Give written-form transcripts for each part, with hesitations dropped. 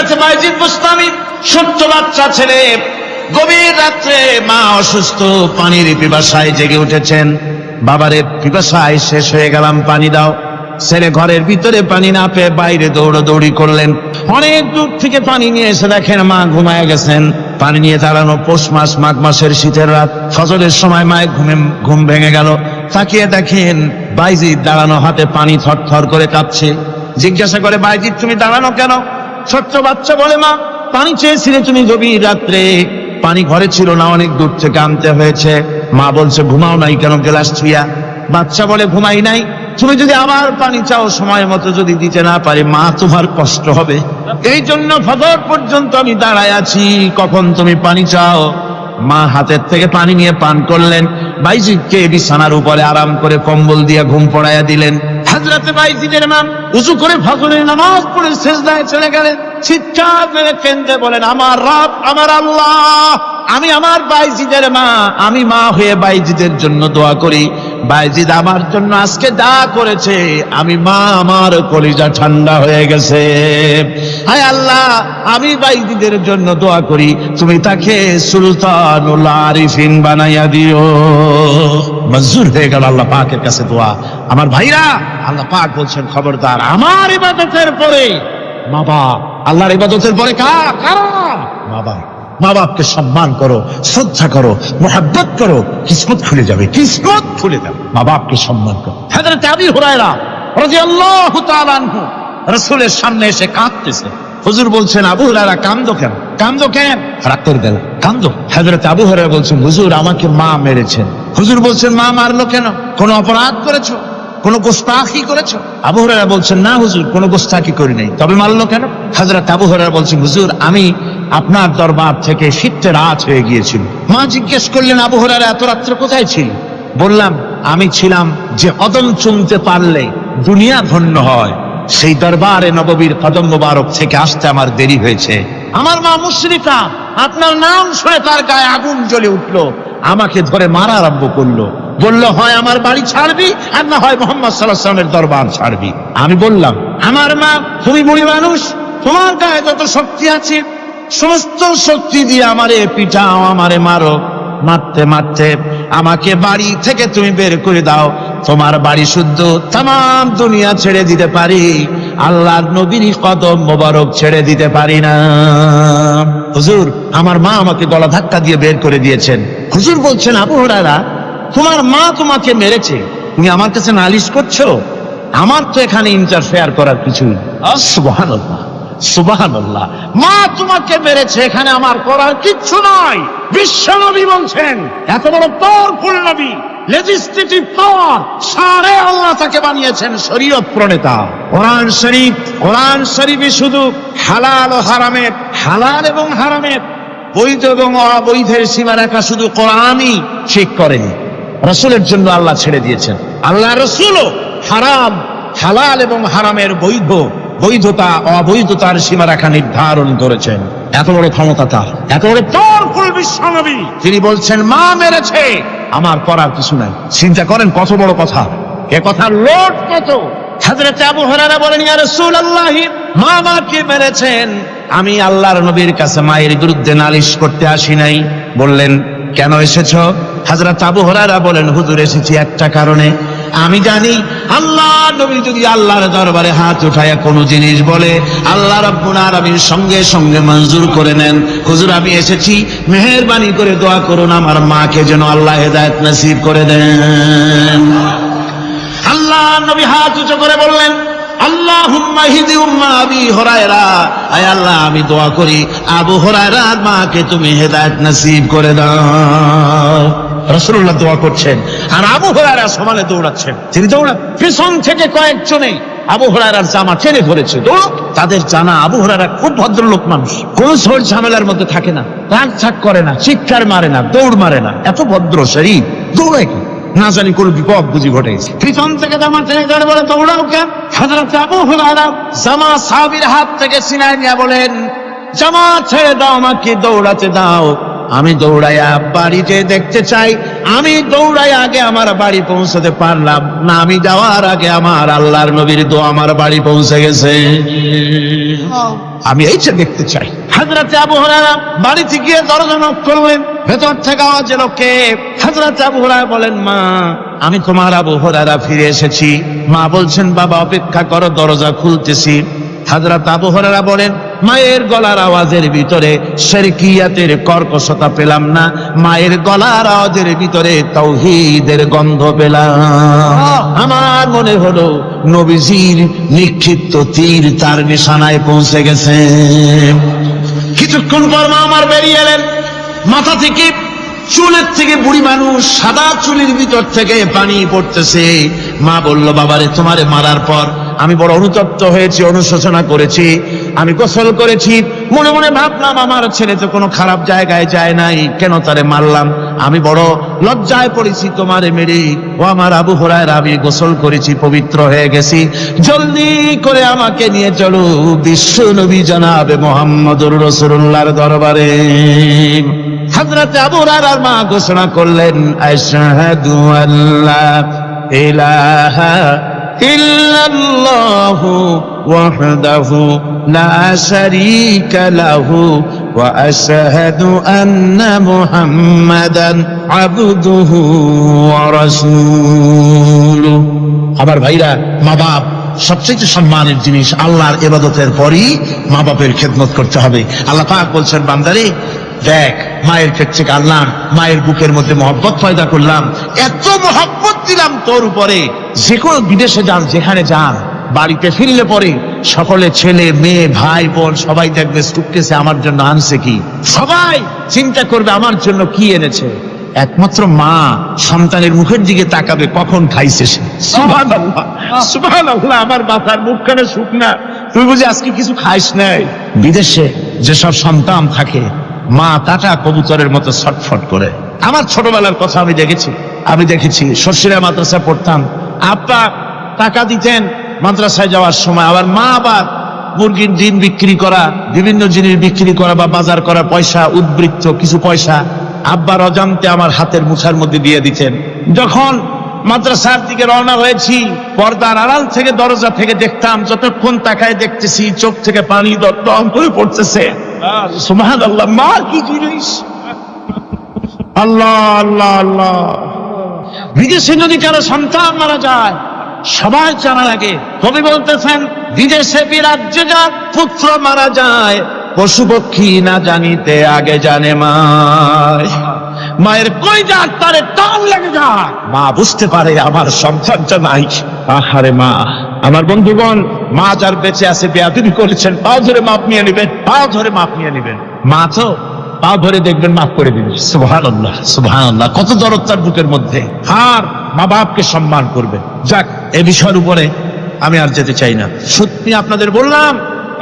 হযরত বাইজিদ বুস্তামি ছোট্ট বাচ্চা ছেলে, গভীর রাত্রে মা অসুস্থ, পানির পিপাসায় জেগে উঠেছেন। বাবারে পিপাসায় শেষ হয়ে গেলাম, পানি দাও। ছেলে ঘরের ভিতরে পানি না পেয়ে বাইরে দৌড়াদৌড়ি করলেন। অনেক দূর থেকে পানি নিয়ে এসে দেখেন মা ঘুমায় গেছেন। পানি নিয়ে দাঁড়ানো পৌষ মাস, মাঘ মাসের শীতের রাত, ফজরের সময় মায়ের ঘুম ভেঙে গেল। তাকিয়ে দেখেন বাইজিদ দাঁড়ানো, হাতে পানি থরথর করে কাঁপছে। জিজ্ঞাসা করে, বাইজিদ তুমি দাঁড়ানো কেন? ছোট্ট বাচ্চা বলে, মা পানি চেয়েছিলে তুমি গভীর রাত্রে, পানি ঘরে ছিল না, অনেক দূর থেকে আনতে হয়েছে। মা বলছে, ঘুমাও নাই কেন গ্লাস ছুঁয়া? বাচ্চা বলে, ঘুমাই নাই, তুমি যদি আবার পানি চাও সময় মতো যদি দিতে না পারি মা তোমার কষ্ট হবে, এই জন্য ফজর পর্যন্ত আমি দাঁড়ায় আছি, কখন তুমি পানি চাও। মা হাতের থেকে পানি নিয়ে পান করলেন। বাইজিদকে বিছানার উপরে আরাম করে কম্বল দিয়ে ঘুম পড়াইয়া দিলেন। হযরত বাইজিদের মা উযু করে ফজরের নামাজ পড়ে সিজদায় চলে গেলেন। চিৎকার করে কেঁদে বলেন, আমার রব, আমার আল্লাহ, আমি আমার বাইজিদের মা, আমি মা হয়ে বাইজিদের জন্য দোয়া করি। বাইজিদ আমার জন্য আজকে যা করেছে, আমি মা, আমার কলিজা ঠান্ডা হয়ে গেছে। হায় আল্লাহ, আমি বাইজিদের জন্য দোয়া করি, তুমি তাকে সুলতানুল আরিফিন বানাইয়া দিও। মঞ্জুর হয়ে গেল আল্লাহ পাকের কাছে দোয়া। আমার ভাইরা, আল্লাহ পাক বলছেন, খবরদার আমার ইবাদতের পরে মা বাপ, আল্লাহর ইবাদতের পরে কারা? মা বাপ। মা বাপকে সম্মান করো, শ্রদ্ধা করো, মোহাব্বত করো, কিসমত খুলে যাবে, কিসমত খুলে যাবে। মা বাপকে সম্মান করো। হযরত আবু হুরায়রা রাদিয়াল্লাহু তাআলা আনহু রাসূলের সামনে এসে কাঁদতেছে। হুজুর বলছেন, আবু হুরায়রা কাঁদো কেন? কাঁদো কেন? রাতের বেলা কাঁদো। হযরত আবু হুরায়রা বলছেন, হুজুর আমাকে মা মেরেছেন। হুজুর বলছেন, মা মারলো কেন? কোনো অপরাধ করেছো? কোনো গোস্তাখি করেছো? আবু হুরায়রা বলছেন, না হুজুর, কোনো গোস্তাখি করি নাই। তবে মারলো কেন? হযরত আবু হুরায়রা বলছেন, হুজুর আমি আপনার দরবার থেকে ফিরতে রাত হয়ে গিয়েছিল। মা জিজ্ঞেস করলেন, আবু হুরায়রা এত রাত্রে কোথায় ছিল? বললাম, আমি ছিলাম যে কদম চুমতে পারলে দুনিয়া ধন্য হয়, সেই দরবারে নববীর কদম মোবারক থেকে আসতে আমার দেরি হয়েছে। আমার মা মুশরিকা, আপনার নাম শুনে তার গায়ে আগুন জ্বলে উঠলো, আমাকে ধরে মারা আরম্ভ করলো। বললো, হয় আমার বাড়ি ছাড়বি আর না হয় মুহাম্মদ সাল্লাল্লাহু আলাইহি ওয়াসাল্লামের দরবার ছাড়বি। আমি বললাম, আমার মা, তুমি বুড়ি মানুষ, তোমার গায়ে যত শক্তি আছে সমস্ত শক্তি দিয়ে আমারে পিটাও, আমারে মারো। মারতে মারতে আমাকে বাড়ি থেকে তুমি বের করে দাও, তোমার বাড়ি শুদ্ধ, তামাম দুনিয়া ছেড়ে দিতে পারি, আল্লাহর নবীর কদম মোবারক ছেড়ে দিতে পারি না। হুজুর, আমার মা আমাকে গলা ধাক্কা দিয়ে বের করে দিয়েছেন। হুজুর বলছেন, আবু হুরায়রা তোমার মা তোমাকে মেরেছে, তুমি আমার কাছে নালিশ করছো? আমার তো এখানে ইন্টারফেয়ার করার কিছু নেই। সুবহানাল্লাহ, সুবহানাল্লাহ, মা তোমাকে মেরেছে, এখানে আমার করার কিচ্ছু নাই। বিশ্বনবী বলছেন, এত বড় পাওয়ারফুল নবী, লেজিসলেটিভ পাওয়ার, সারে আল্লাহ তাকে বানিয়েছেন শরীয়ত প্রণেতা। কোরআন শরীফে শুধু হালাল ও হারামের, হালাল এবং হারামের, বৈধ এবং অবৈধের সীমারেখা শুধু কোরআনই ঠিক করেনি, রাসূলের জন্য আল্লাহ ছেড়ে দিয়েছেন। আল্লাহ রাসূলও হারাম, হালাল এবং হারামের বৈধতা অবৈধতার সীমারেখা নির্ধারণ করেছেন। এত বড় ক্ষমতা তার, এত বড় পাওয়ারফুল বিশ্বনবী, তিনি বলছেন মা মেরেছে, আমার করার কিছু নাই। চিন্তা করেন কত বড় কথা, এ কথার লোড কত। হযরত আবু হুরায়রা বলেন, ইয়া রাসূলুল্লাহ, মা আমাকে মেরেছেন, আমি আল্লাহর নবীর কাছে মায়ের বিরুদ্ধে নালিশ করতে আসি নাই। বললেন, কেন এসেছো? হযরত আবু হুরায়রা বলেন, হুজুর এসেছি একটা কারণে, আমি জানি আল্লাহ নবী যদি আল্লাহর দরবারে হাত উঠায়া কোনো জিনিস বলে আল্লাহ রাব্বুল আলামিন সঙ্গে সঙ্গে মঞ্জুর করে নেন। হুজুর আমি এসেছি, মেহেরবানি করে দোয়া করুন আমার মাকে যেন আল্লাহ হেদায়েত নসিব করে দেন। আল্লাহ নবী হাত উঁচু করে বললেন, আল্লাহুম্মা হিদি উম্মা আবি হুরায়রা, আয় আল্লাহ আমি দোয়া করি আবু হুরায়রার মাকে তুমি হেদায়েত নসিব করে দাও। রাসূলুল্লাহ দোয়া করছেন আর আবু হুরায়রা সমানে দৌড়াচ্ছেন। তিনি পিছন থেকে কয়েকজনে আবু হুরায়রার জামা টেনে ধরেছে। তাদের জানা আবু হুরায়রা খুব ভদ্রলোক মানুষ, কোন ঝড় ঝামেলার মধ্যে থাকে না, রাগ ঠাক করে না, চিৎকার মারে না, দৌড় মারে না, এত ভদ্র শরীর, দৌড়ায় কি না জানি কোন বিপদ বুঝি ঘটেছে। পিছন থেকে জামা টেনে ধরে বলে, দৌড়াও কেন? হযরত আবু হুরায়রা জামা সাহাবীর হাত থেকে ছিনায় নিয়ে বলেন, জামা ছেড়ে দাও, আমাকে দৌড়াতে দাও, আমি দৌড়াইয়া বাড়িতে দেখতে চাই আমি দৌড়াই আগে আমার বাড়ি পৌঁছাতে পারলাম না, আমি যাওয়ার আগে আমার আল্লাহর নবীর দোয়া আমার বাড়ি পৌঁছে গেছে। আমি এইটা দেখতে চাই। হযরত আবু হুরায়রা বাড়িতে গিয়ে দরজা নক করলেন, ভেতর থেকে আওয়াজ এলো, কে? হযরত আবু হুরায়রা বলেন, মা, আমি তোমার আবু হুরায়রা ফিরে এসেছি। মা বলছেন, বাবা অপেক্ষা করো, দরজা খুলতেছি। হযরত আবু হুরায়রা বলেন, মায়ের গলার আওয়াজের ভিতরে শিরকিয়াতের কর্কশতা পেলাম না, মায়ের গলার আওয়াজের ভিতরে তাওহীদের গন্ধ পেলাম। আমার মনে হলো নবীজির নিক্ষিপ্ত তীর তার নিশানায় পৌঁছে গেছে। কিছুক্ষণ পর মা আমার বেরিয়ে এলেন, মাথা থেকে চুলের থেকে বুড়ি মানুষ, সাদা চুলের ভিতর থেকে পানি পড়তেছে। মা বলল, বাবারে তোমারে মারার পর আমি বড় অনুতপ্ত হয়েছি, অনুশোচনা করেছি, আমি গোসল করেছি, মনে মনে ভাবলাম আমার ছেলে তো কোনো খারাপ জায়গায় যায় নাই, কেন তারে মারলাম? আমি বড় লজ্জায় পড়েছি তোমারে মেরে। ও আমার আবু হুরায়রা, আমি গোসল করেছি, পবিত্র হয়ে গেছি, জলদি করে আমাকে নিয়ে চলো বিশ্ব নবী জনাবে মুহাম্মদুর রাসূলুল্লাহর দরবারে। হযরত আবু হুরায়রার মা ঘোষণা করলেন, আশহাদু আল্লা ইলাহা ইল্লাল্লাহু ওয়াহদাহু লা শারীকা লাহু ওয়া আশহাদু আন্না মুহাম্মাদান আবদুহু ওয়া রাসূলুহু। আমার ভাইরা, মা বাপ সবচেয়ে সম্মানের জিনিস। আল্লাহর ইবাদতের পরই মা বাপের খেদমত করতে হবে। আল্লাহ পাক বলছেন, বান্দারে দেখ, মায়ের পেট থেকে আনলাম, মায়ের বুকের মধ্যে মহব্বত পয়দা করলাম, এত মহব্বত দিলাম তোর উপরে, যে কোনো বিদেশে যান, যেখানে যান, বাড়িতে ফিরলে পরে সকলে, ছেলে মেয়ে ভাই বোন সবাই দেখবে সুটকেসে আমার জন্য আনছে কি, সবাই চিন্তা করবে আমার জন্য কি এনেছে। একমাত্র মা সন্তানের মুখের দিকে তাকাবে, কখন খাইছে সে। সুবহানাল্লাহ, সুবহানাল্লাহ। আমার বাবার মুখখানে শুকনা, তুই বুঝি আজকে কিছু খাইস নাই। বিদেশে যেসব সন্তান থাকে, মা টাটা কবুতরের মতো ছটফট করে। আমার ছোটবেলার কথা আমি দেখেছি শর্ষিরা মাদ্রাসায় পড়তাম, আব্বা টাকা দিতেন মাদ্রাসায় যাওয়ার সময়, আবার মা আবার মুরগির ডিম বিক্রি করা, বিভিন্ন জিনিস বিক্রি করা বা বাজার করা পয়সা, উদ্বৃত্ত কিছু পয়সা আব্বার অজান্তে আমার হাতের মুঠার মধ্যে দিয়ে দিতেন। যখন মাদ্রাসার দিকে রওনা হয়েছি, পর্দার আড়াল থেকে দরজা থেকে দেখতাম, যতক্ষণ তাকায় দেখতেছি চোখ থেকে পানি দম করে পড়তেছে। সুবহানাল্লাহ, মা কি জিনিস! আল্লাহ আল্লাহ আল্লাহ। বিদেশে যদি কারো সন্তান মারা যায়, সবাই জানার আগে কবি বলতেছেন, বিদেশে বিরাজ্যে যার পুত্র মারা যায়, পশু পক্ষী না জানিতে আগে জানে মায়। মায়ের কই যাক তারে টান লেগে যায়, মা বুঝতে পারে আমার সন্তানটা নাই। আহারে মা! আমার বন্ধুগণ, মা যার বেঁচে আছে বেয়াদবি করেছেন, পাও ধরে মাপ নিয়ে নেবেন, পাও ধরে মাপ নিয়ে নেবেন। মা তো পাও ধরে দেখবেন, মাফ করে দিবেন। সুবহানাল্লাহ, সুবহানাল্লাহ। কত দরদ তার বুকের মধ্যে। আর মা বাপকে সম্মান করবেন। যাক, এ বিষয়ের উপরে আমি আর যেতে চাই না। সত্যি আপনাদের বললাম,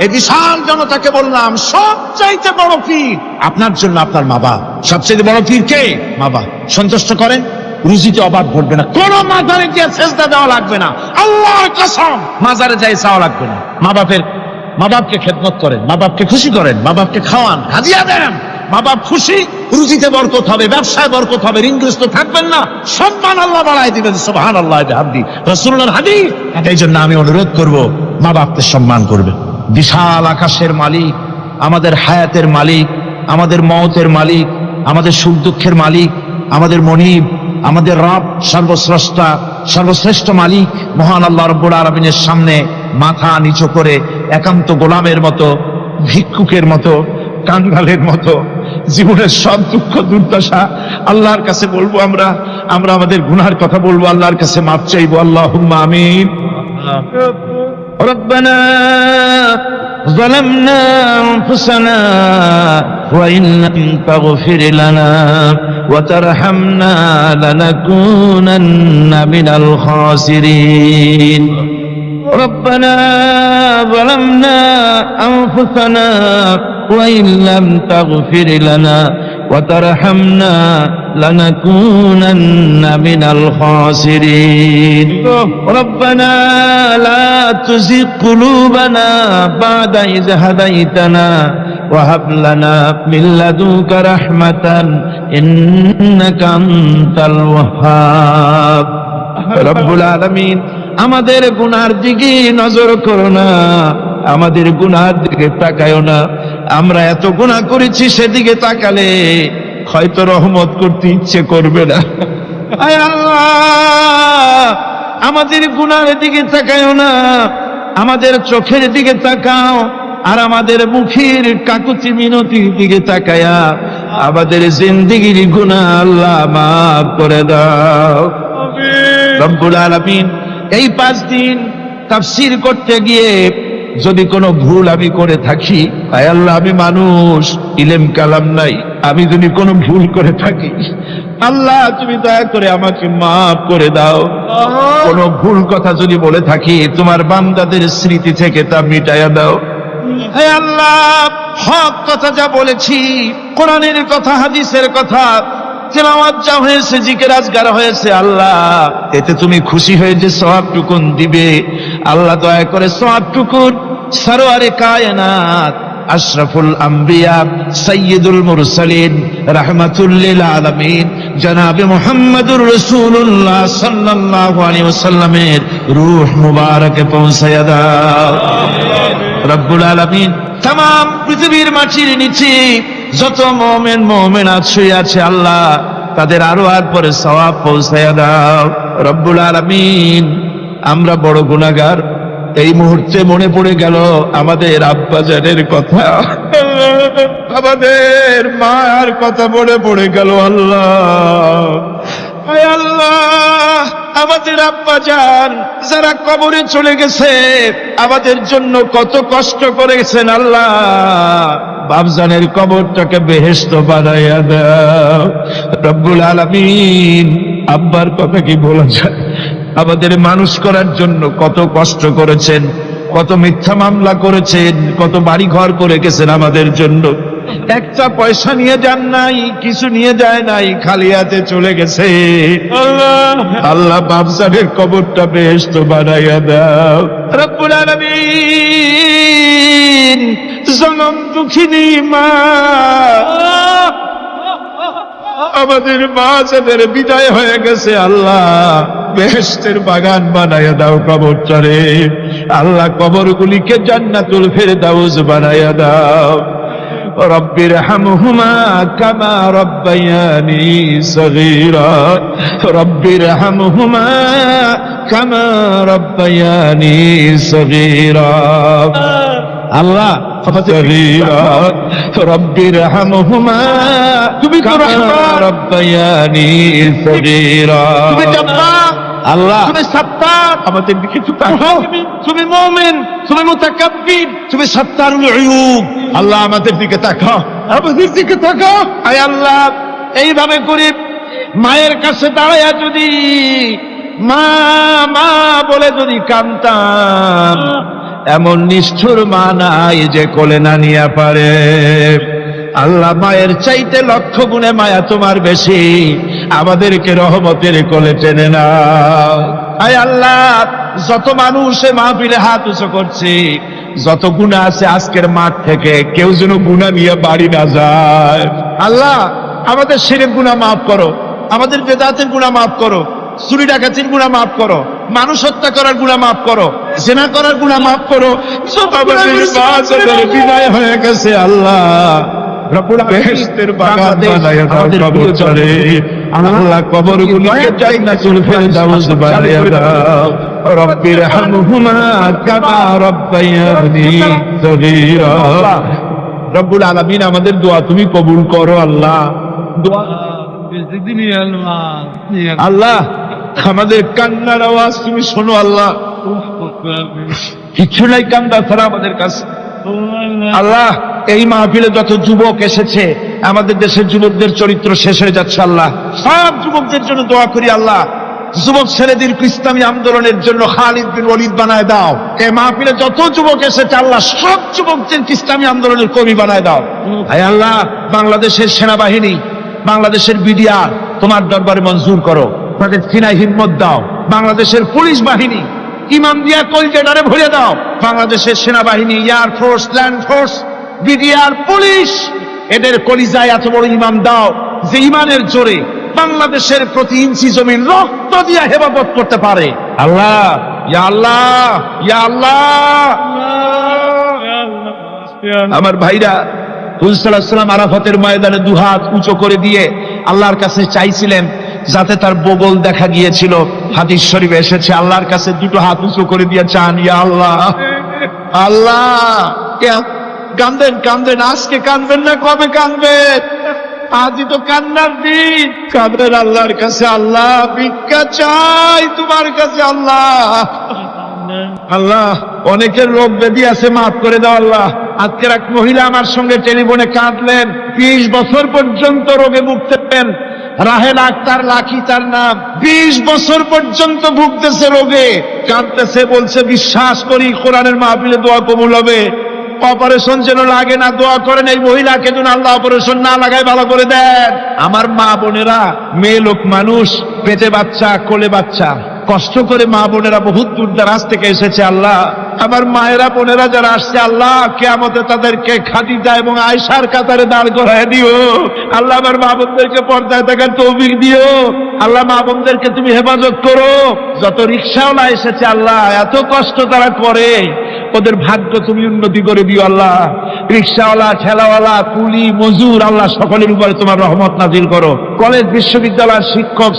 এই বিশাল জনতাকে বললাম, সবচাইতে বড় পীর আপনার জন্য আপনার মা বাপ। সবচাইতে বড় পীর কে? মা বাপ। সন্তুষ্ট করেন, রুজিতে অভাব ঘটবে না, কোন মাজারে গিয়ে সেজদা দেওয়া লাগবে না, আল্লাহর কসম মাজারে যাই চাওয়া লাগবে না। মা বাপকে খেদমত করেন, মা বাপকে খুশি করেন, মা বাপকে খাওয়ান, হাদিয়া দেন, মা বাপ খুশি, রুজিতে বরকত হবে, ব্যবসায় বরকত হবে, ঋণগ্রস্ত থাকবেন না, সম্মান আল্লাহ বাড়াই দিবেন। সুবহানাল্লাহ, বিহামদিহি, রাসূলুল্লাহর হাদিস। এই জন্য আমি অনুরোধ করব, মা বাপকে সম্মান করবেন। বিশাল আকাশের মালিক, আমাদের হায়াতের মালিক, আমাদের মওতের মালিক, আমাদের সুখ দুঃখের মালিক, আমাদের মনিব, আমাদের রব, সর্বস্রষ্টা, সর্বশ্রেষ্ঠ মালিক মহান আল্লাহ রাব্বুল আলামিনের সামনে মাথা নিচু করে একান্ত গোলামের মতো, ভিক্ষুকের মতো, কাঙ্গালের মতো জীবনের সব দুঃখ দুর্দশা আল্লাহর কাছে বলবো। আমরা আমাদের গুনাহের কথা বলবো, আল্লাহর কাছে মাফ চাইবো। আল্লাহুম্মা আমিন। ربنا ظلمنا أنفسنا وإن لم تغفر لنا وترحمنا لنكونن من الخاسرين. ربنا ظلمنا أنفسنا وإن لم تغفر لنا وترحمنا لنكونن من الخاسرين. ربنا لا تزغ قلوبنا بعد إذ هديتنا وهب لنا من لدنك رحمة إنك أنت الوهاب রব্বুল আলামিন আমাদের গুনার দিকে নজর করো না, আমাদের গুনার দিকে তাকায়ও না। আমরা এত গুনাহ করেছি, সেদিকে তাকালে হয়তো রহমত করতে ইচ্ছে করবে না। আয় আল্লাহ, আমাদের গুনার দিকে তাকায়ও না, আমাদের চোখের দিকে তাকাও, আর আমাদের মুখের কাকুতি মিনতির দিকে তাকায়া আমাদের জিন্দেগির গুনাহ আল্লাহ মাফ করে দাও। রব্বুল আলামিন, এই 5 দিন তাফসীর করতে গিয়ে যদি কোনো ভুল আমি করে থাকি, আয় আল্লাহ, আমি মানুষ, ইলম কালাম নাই, আমি যদি কোনো ভুল করে থাকি, আল্লাহ তুমি দয়া করে আমাকে মাফ করে দাও। কোনো ভুল কথা যদি বলে থাকি, তোমার বান্দাদের স্মৃতি থেকে তা মিটাইয়া দাও। হে আল্লাহ, হক কথা যা বলেছি, কোরআনের কথা, হাদিসের কথা, তেলাওয়াত যা হয়েছে, জিকির আজগার হয়েছে, আল্লাহ এতে তুমি খুশি হয়ে যে সওয়াবটুকুন দিবে, আল্লাহ দয়া করে সওয়াবটুকুন সরওয়ারে কায়নাত আশরাফুল আম্বিয়া সাইয়্যিদুল মুরসালিন রাহমাতুল লিল আলামিন জনাবে মুহাম্মদুর রাসূলুল্লাহ সাল্লাল্লাহু আলাইহি ওয়াসাল্লামের রূহ মুবারকে পৌঁছায়া দাও। রব্বুল আলামিন, तमाम পৃথিবীর মাটির নিচে যত মুমিন মুমিনাত শুয়ে আছে, আল্লাহ তাদের আরো আর পরে সওয়াব পৌঁছায়া দাও। রব্বুল আলামিন, আমরা বড় গুনাহগার। এই মুহূর্তে মনে পড়ে গেল আমাদের আব্বাজানের কথা, আমাদের মার কথা মনে পড়ে গেল। আল্লাহ, আয় আল্লাহ, আমাদের আব্বাজান যারা কবরে চলে গেছে, আমাদের জন্য কত কষ্ট করেছেন, আল্লাহ বাপজানের কবরটাকে বেহেশত বানাইয়া দাও। রব্বুল আলামিন, আব্বার কথা কি বলা যায়? আমাদের মানুষ করার জন্য কত কষ্ট করেছেন, কত মিথ্যা মামলা করেছেন, কত বাড়ি ঘর করে গেছেন আমাদের জন্য। একটা পয়সা নিয়ে যান নাই, কিছু নিয়ে যায় নাই, খালি হাতে চলে গেছে। আল্লাহ বাপজানের কবরটা বেহেশত বানাইয়া দাও। রব্বুল আলামিন, জনম দুঃখিনী মা, আমাদের মা যাদের বিদায় হয়ে গেছে, আল্লাহ বেহেশতের বাগান বানাইয়া দাও কবরটারে। আল্লাহ কবরগুলিকে জান্নাতুল ফেরদাউস বানাইয়া দাও। রব্বিরহামহুমা কামা রব্বায়ানি সগীরা, রব্বিরহামহুমা কামা রব্বায়ানি সগীরা। আল্লাহ রব্বিরহামহুমা, তুমি তো রহমান, রব্বায়ানি সগীরা। তুমি জব্বার, আল্লাহ তুমি সত্তার, আমাদের দিকে তাকাও। তুমি মুমিন, তুমি মুতাকাব্বির, তুমি সত্তারুল উয়ুব। আল্লাহ আমাদের দিকে তাকাও, আমাদের দিকে তাকাও। আয় আল্লাহ, এইভাবে করে মায়ের কাছে দাঁড়ায়া যদি মা মা বলে যদি কাঁদতাম, এমন নিষ্ঠুর মা নাই যে কোলে না নিয়ে পারে। আল্লাহ, মায়ের চাইতে লক্ষ গুণে মায়া তোমার বেশি, আমাদেরকে রহমতের কোলে টেনে নাও। আয় আল্লাহ, যত মানুষ মাহফিলে হাত উঁচু করছে, যত গুনাহ আছে, আজকের মাঠ থেকে কেউ যেন গুনাহ নিয়ে বাড়ি না যায়। আল্লাহ, আমাদের শিরক গুনাহ মাফ করো, আমাদের বেদাতের গুনাহ মাফ করো, চুরি ডাকাতির গুনাহ মাফ করো, মানুষ হত্যা করার গুনাহ মাফ করো, জিনা করার গুনাহ মাফ করো। আমাদের মা যাদের বিদায় হয়ে গেছে, আল্লাহ বেহেশতের বাগান বানাইয়া দাও কবরটারে। আল্লাহ কবরগুলিকে জান্নাতুল ফেরদাউস বানাইয়া দাও। রব্বিরহামহুমা কামা রব্বায়ানি সগীরা। রব্বুল আলামিন, আমাদের দোয়া তুমি কবুল করো। আল্লাহ, আল্লাহ আমাদের কান্নার আওয়াজ তুমি শোনো। আল্লাহ, কিছু নাই কান্না ছাড়া আমাদের কাছে। আল্লাহ, এই মাহফিলে যত যুবক এসেছে, আমাদের দেশের যুবকদের চরিত্র শেষ হয়ে যাচ্ছে। আল্লাহ, সব যুবকদের জন্য দোয়া করি। আল্লাহ, যুবক ছেলেদের ইসলামী আন্দোলনের জন্য খালিদ বিন ওয়ালিদ বানায় দাও। এই মাহফিলে যত যুবক এসেছে, আল্লাহ সব যুবকদের ইসলামী আন্দোলনের কবি বানায় দাও। আয় আল্লাহ, বাংলাদেশের সেনাবাহিনী, বাংলাদেশের বিডিআর তোমার দরবারে মঞ্জুর করো, তাদের সিনাই হিম্মত দাও। বাংলাদেশের পুলিশ বাহিনী ইমাম দিয়া কলজেডারে ভরে দাও। বাংলাদেশের সেনাবাহিনী, air force, land force, BDR, police, এদের কলিজায় এত বড় ইমান দাও যে ইমানের জোরে বাংলাদেশের প্রতি ইঞ্চি জমিন রক্ত দিয়ে হেফাজত করতে পারে। আল্লাহ, ইয়া আল্লাহ, ইয়া আল্লাহ। আমার ভাইরা, হুজুর সাল্লাল্লাহু আলাইহি ওয়াসাল্লাম আরাফাতের ময়দানে দুহাত উঁচু করে দিয়ে আল্লাহর কাছে চাইছিলেন, যাতে তার বগল দেখা গিয়েছিল। হাদিস শরীফে এসেছে, আল্লাহর কাছে দুটো হাত উঁচু করে দিয়ে চান, ইয়া আল্লাহ, আল্লাহ। কান্দেন কান্দেন, আজকে কাঁদবেন না, কবে কাঁদবেন? আজই তো কান্নার দিন। কাঁদেন আল্লাহর কাছে, আল্লাহ ভিক্ষা চাই তোমার কাছে। আল্লাহ, আল্লাহ, অনেকের রোগ ব্যাধি আছে, মাফ করে দাও আল্লাহ। আজকের এক মহিলা আমার সঙ্গে টেলিফোনে কাঁদলেন, 20 বছর পর্যন্ত রোগে ভুগতেন। রাহেল আক্তার, লাখি তার নাম। 20 বছর পর্যন্ত ভুগতেছে রোগে, কাঁদতেছে, বলছে বিশ্বাস করি কোরআনের মাহফিলে দোয়া কবুল হবে। অপারেশন যেন লাগে না, দোয়া করেন এই মহিলাকে যেন আল্লাহ অপারেশন না লাগায় ভালো করে দেন। আমার মা বোনেরা, মেয়ে লোক মানুষ, পেটে বাচ্চা, কোলে বাচ্চা, কষ্ট করে মা বোনেরা বহুত দূর দারাজ থেকে এসেছে। আল্লাহ, আমার মায়েরা বোনেরা যারা আসছে, আল্লাহ কিয়ামতে তাদেরকে খাদিজা এবং আয়েশার কাতারে দাঁড় করায় দিও। আল্লাহ, আমার মা বোনদেরকে পর্দায় থাকার তৌফিক দিও। আল্লাহ, মা বোনদেরকে তুমি হেফাজত করো। যত রিকশাওয়ালা এসেছে আল্লাহ, এত কষ্ট তারা করে, ওদের ভাগ্য তুমি উন্নতি করে দিও আল্লাহ। রিকশাওয়ালা, ঠেলাওয়ালা, কুলি, মজুর, আল্লাহ সকলের উপরে তোমার রহমত নাজিল করো। কলেজ বিশ্ববিদ্যালয়ের শিক্ষক